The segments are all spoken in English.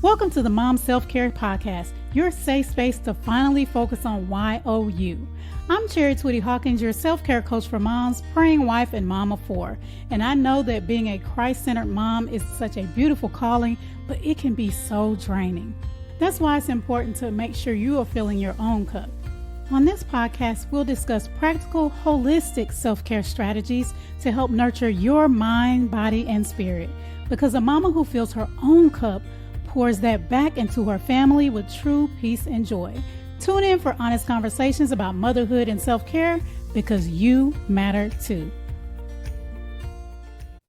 Welcome to the Mom Self-Care Podcast, your safe space to finally focus on YOU. I'm Twitty-Hawkins, your self-care coach for moms, praying wife, and mom of four. And I know that being a Christ-centered mom is such a beautiful calling, but it can be so draining. That's why it's important to make sure you are filling your own cup. On this podcast, we'll discuss practical, holistic self-care strategies to help nurture your mind, body, and spirit. Because a mama who fills her own cup pours that back into her family with true peace and joy. Tune in for honest conversations about motherhood and self-care because you matter too.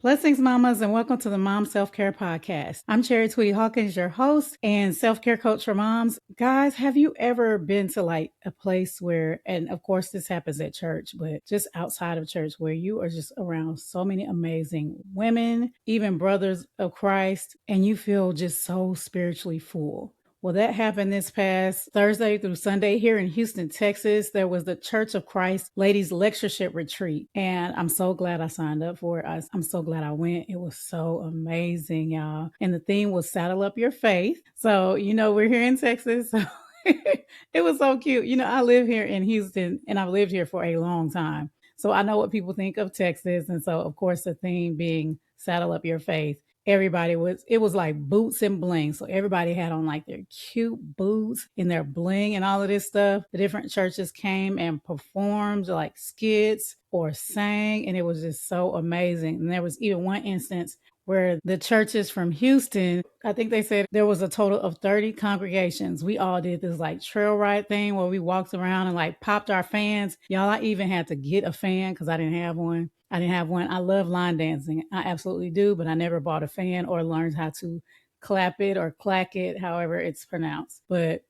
Blessings, mamas, and welcome to the Mom Self-Care Podcast. I'm Twitty-Hawkins, your host and self-care coach for moms. Guys, have you ever been to like a place where, and of course this happens at church, but just outside of church, where you are just around so many amazing women, even brothers of Christ, and you feel just so spiritually full? Well, that happened this past Thursday through Sunday here in Houston, Texas. There was the Church of Christ Ladies Lectureship Retreat, and I'm so glad I signed up for it. I'm so glad I went. It was so amazing, y'all. And the theme was Saddle Up Your Faith. So, we're here in Texas, so it was so cute. I live here in Houston, and I've lived here for a long time. So I know what people think of Texas, and so, of course, the theme being Saddle Up Your Faith. It was like boots and bling. So everybody had on like their cute boots and their bling and all of this stuff. The different churches came and performed like skits or sang, and it was just so amazing. And there was even one instance where the churches from Houston, I think they said there was a total of 30 congregations. We all did this like trail ride thing where we walked around and like popped our fans. Y'all, I even had to get a fan because I didn't have one. I love line dancing. I absolutely do, but I never bought a fan or learned how to clap it or clack it, however it's pronounced. But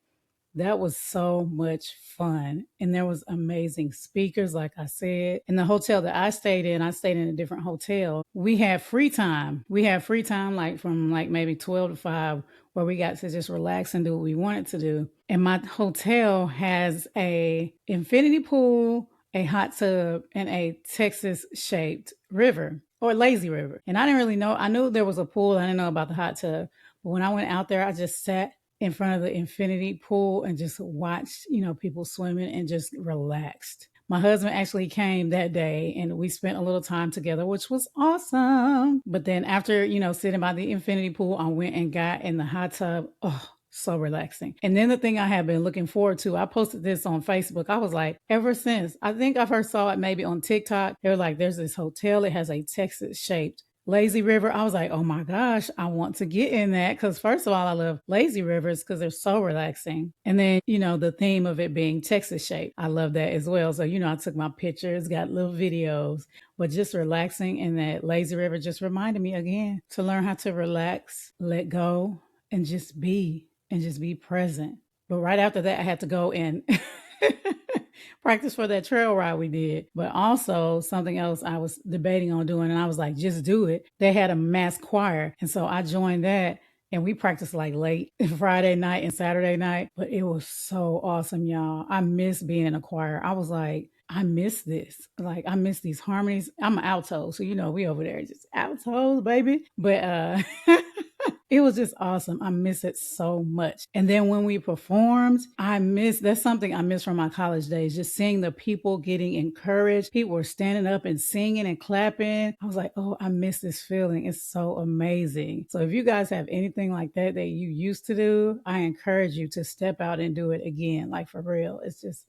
that was so much fun. And there was amazing speakers, like I said. In the hotel that I stayed in a different hotel. We had free time. Like from like maybe 12 to 5 where we got to just relax and do what we wanted to do. And my hotel has a infinity pool, a hot tub, and a Texas-shaped river or lazy river. And I didn't really know. I knew there was a pool. I didn't know about the hot tub. But when I went out there, I just sat in front of the infinity pool and just watched, people swimming and just relaxed. My husband actually came that day and we spent a little time together, which was awesome. But then after, sitting by the infinity pool, I went and got in the hot tub. Oh, so relaxing. And then the thing I have been looking forward to, I posted this on Facebook. I was like, ever since, I think I first saw it maybe on TikTok. They were like, there's this hotel. It has a Texas-shaped lazy river. I was like, oh my gosh, I want to get in that. Because first of all, I love lazy rivers because they're so relaxing. And then, the theme of it being Texas shaped. I love that as well. So, I took my pictures, got little videos, but just relaxing in that lazy river just reminded me again to learn how to relax, let go, and just be present. But right after that, I had to go and practice for that trail ride we did. But also something else I was debating on doing, and I was like, just do it. They had a mass choir. And so I joined that. And we practiced like late Friday night and Saturday night. But it was so awesome, y'all. I miss being in a choir. I was like, I miss this. Like, I miss these harmonies. I'm an alto. So, we over there just altos, baby. But it was just awesome. I miss it so much. And then when we performed, that's something I miss from my college days, just seeing the people getting encouraged. People were standing up and singing and clapping. I was like, oh, I miss this feeling. It's so amazing. So if you guys have anything like that you used to do, I encourage you to step out and do it again. Like for real. It's just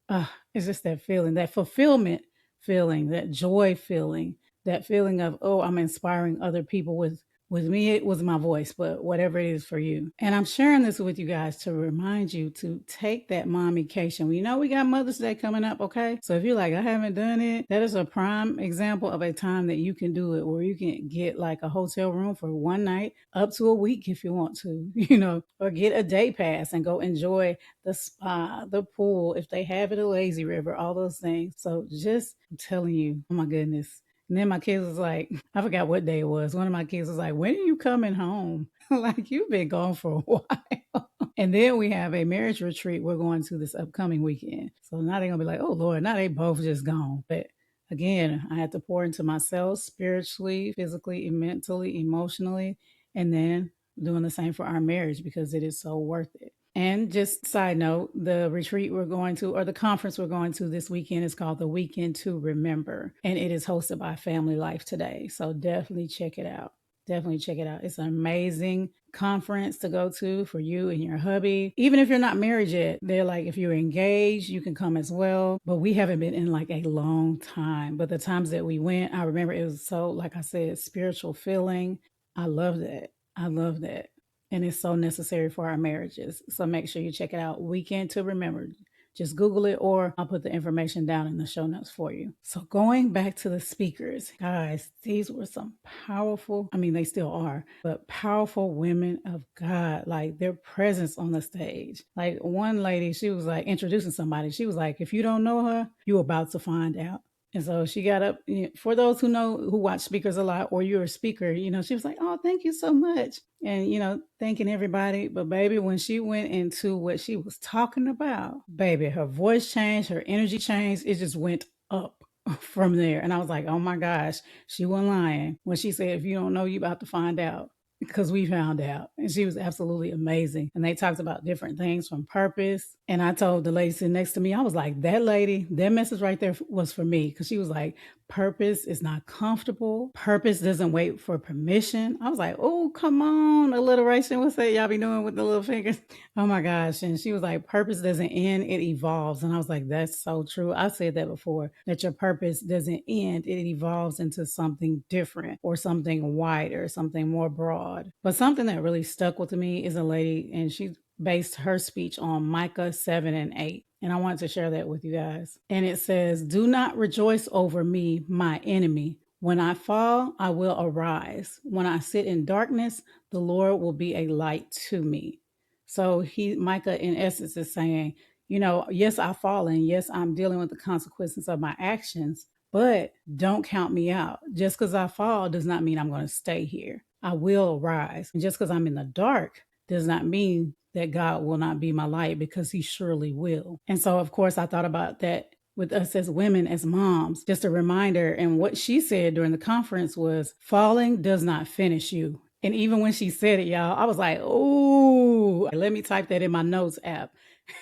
that feeling, that fulfillment feeling, that joy feeling, that feeling of, oh, I'm inspiring other people with me, it was my voice, but whatever it is for you. And I'm sharing this with you guys to remind you to take that mommication. We got Mother's Day coming up, okay? So if you're like, I haven't done it, that is a prime example of a time that you can do it, where you can get like a hotel room for one night, up to a week if you want to, or get a day pass and go enjoy the spa, the pool, if they have it, a lazy river, all those things. So I'm telling you, oh my goodness. And then my kids was like, I forgot what day it was. One of my kids was like, when are you coming home? Like, you've been gone for a while. And then we have a marriage retreat we're going to this upcoming weekend. So now they're going to be like, oh, Lord, now they both just gone. But again, I had to pour into myself spiritually, physically, mentally, emotionally. And then doing the same for our marriage because it is so worth it. And just side note, the retreat we're going to, or the conference we're going to this weekend, is called the Weekend to Remember, and it is hosted by Family Life Today. So definitely check it out. Definitely check it out. It's an amazing conference to go to for you and your hubby. Even if you're not married yet, they're like, if you're engaged, you can come as well. But we haven't been in like a long time. But the times that we went, I remember it was so, like I said, spiritual feeling. I love that. I love that. And it's so necessary for our marriages. So make sure you check it out. Weekend to Remember. Just Google it, or I'll put the information down in the show notes for you. So going back to the speakers, guys, these were some powerful, I mean, they still are, but powerful women of God, like their presence on the stage. Like one lady, she was like introducing somebody. She was like, if you don't know her, you're about to find out. And so she got up, for those who watch speakers a lot, or you're a speaker, she was like, oh, thank you so much. And, thanking everybody. But baby, when she went into what she was talking about, baby, her voice changed, her energy changed. It just went up from there. And I was like, oh my gosh, she wasn't lying when she said, if you don't know, you're about to find out. Because we found out. And she was absolutely amazing. And they talked about different things from purpose. And I told the lady sitting next to me, I was like, that lady, that message right there was for me. Because she was like, purpose is not comfortable. Purpose doesn't wait for permission. I was like, oh, come on. Alliteration. What's that y'all be doing with the little fingers? Oh my gosh. And she was like, purpose doesn't end, it evolves. And I was like, that's so true. I've said that before, that your purpose doesn't end, it evolves into something different, or something wider, something more broad. But something that really stuck with me is a lady, and she based her speech on Micah 7:8. And I wanted to share that with you guys. And it says, do not rejoice over me, my enemy. When I fall, I will arise. When I sit in darkness, the Lord will be a light to me. So Micah in essence is saying, yes, I've fallen. Yes, I'm dealing with the consequences of my actions, but don't count me out. Just because I fall does not mean I'm going to stay here. I will arise. And just because I'm in the dark does not mean that God will not be my light, because he surely will. And so, of course, I thought about that with us as women, as moms, just a reminder. And what she said during the conference was, falling does not finish you. And even when she said it, y'all, I was like, oh, let me type that in my notes app.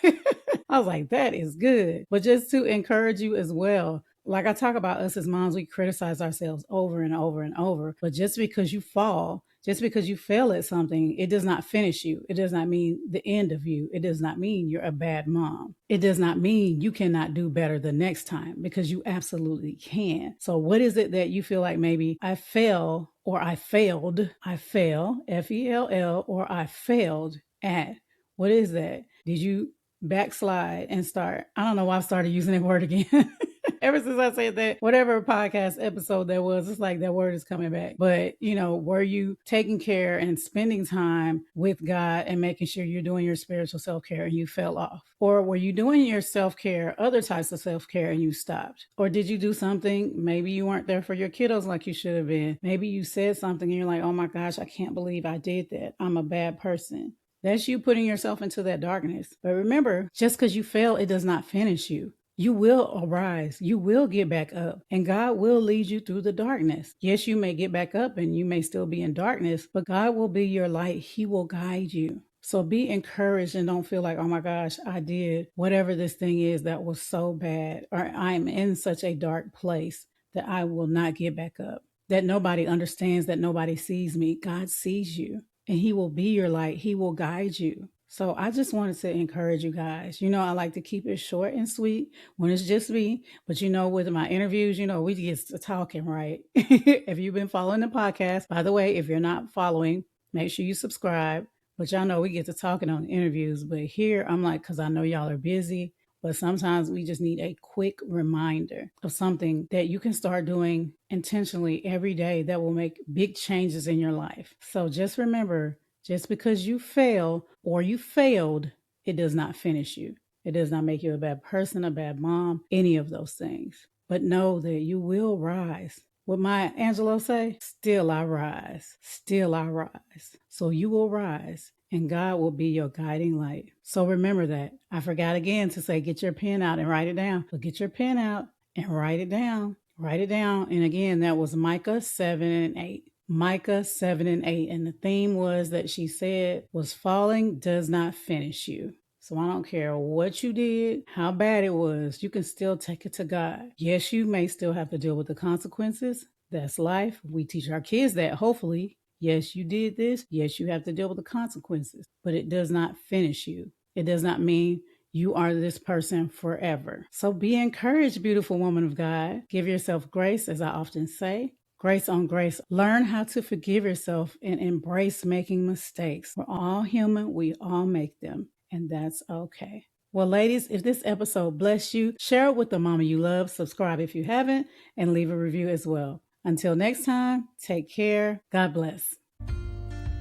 I was like, that is good. But just to encourage you as well, like I talk about us as moms, we criticize ourselves over and over and over. But just because you fall, just because you fail at something, it does not finish you. It does not mean the end of you. It does not mean you're a bad mom. It does not mean you cannot do better the next time, because you absolutely can. So what is it that you feel like maybe I fell, or I failed, I fail, F-E-L-L, or I failed at? What is that? Did you backslide and start? I don't know why I started using that word again. Ever since I said that, whatever podcast episode there was, it's like that word is coming back. But, were you taking care and spending time with God and making sure you're doing your spiritual self-care and you fell off? Or were you doing your self-care, other types of self-care, and you stopped? Or did you do something? Maybe you weren't there for your kiddos like you should have been. Maybe you said something and you're like, oh my gosh, I can't believe I did that. I'm a bad person. That's you putting yourself into that darkness. But remember, just because you fail, it does not finish you. You will arise. You will get back up, and God will lead you through the darkness. Yes, you may get back up and you may still be in darkness, but God will be your light. He will guide you. So be encouraged and don't feel like, oh my gosh, I did whatever this thing is that was so bad, or I'm in such a dark place that I will not get back up, that nobody understands, that nobody sees me. God sees you, and he will be your light. He will guide you. So I just wanted to encourage you guys. I like to keep it short and sweet when it's just me. But with my interviews, we get to talking, right? If you've been following the podcast, by the way, if you're not following, make sure you subscribe. But y'all know we get to talking on interviews. But here I'm like, because I know y'all are busy. But sometimes we just need a quick reminder of something that you can start doing intentionally every day that will make big changes in your life. So just remember, just because you fail or you failed, it does not finish you. It does not make you a bad person, a bad mom, any of those things. But know that you will rise. What Maya Angelou say? Still I rise. Still I rise. So you will rise, and God will be your guiding light. So remember that. I forgot again to say, get your pen out and write it down. So get your pen out and write it down. Write it down. And again, that was Micah 7:8. Micah 7 and 8. And the theme was that she said was falling does not finish you. So I don't care what you did, how bad it was, you can still take it to God. Yes, you may still have to deal with the consequences. That's life. We teach our kids that, hopefully. Yes, you did this. Yes, you have to deal with the consequences. But it does not finish you. It does not mean you are this person forever. So be encouraged, beautiful woman of God. Give yourself grace, as I often say. Grace on grace. Learn how to forgive yourself and embrace making mistakes. We're all human. We all make them. And that's okay. Well, ladies, if this episode blessed you, share it with the mama you love, subscribe if you haven't, and leave a review as well. Until next time, take care. God bless.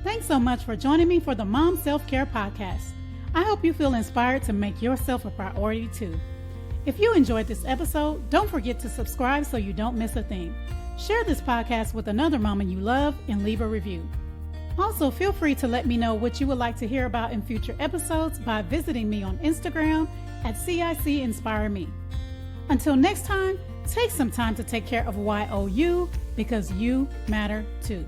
Thanks so much for joining me for the Mom Self-Care Podcast. I hope you feel inspired to make yourself a priority too. If you enjoyed this episode, don't forget to subscribe so you don't miss a thing. Share this podcast with another mama you love and leave a review. Also, feel free to let me know what you would like to hear about in future episodes by visiting me on Instagram at CIC Inspire Me. Until next time, take some time to take care of YOU because you matter too.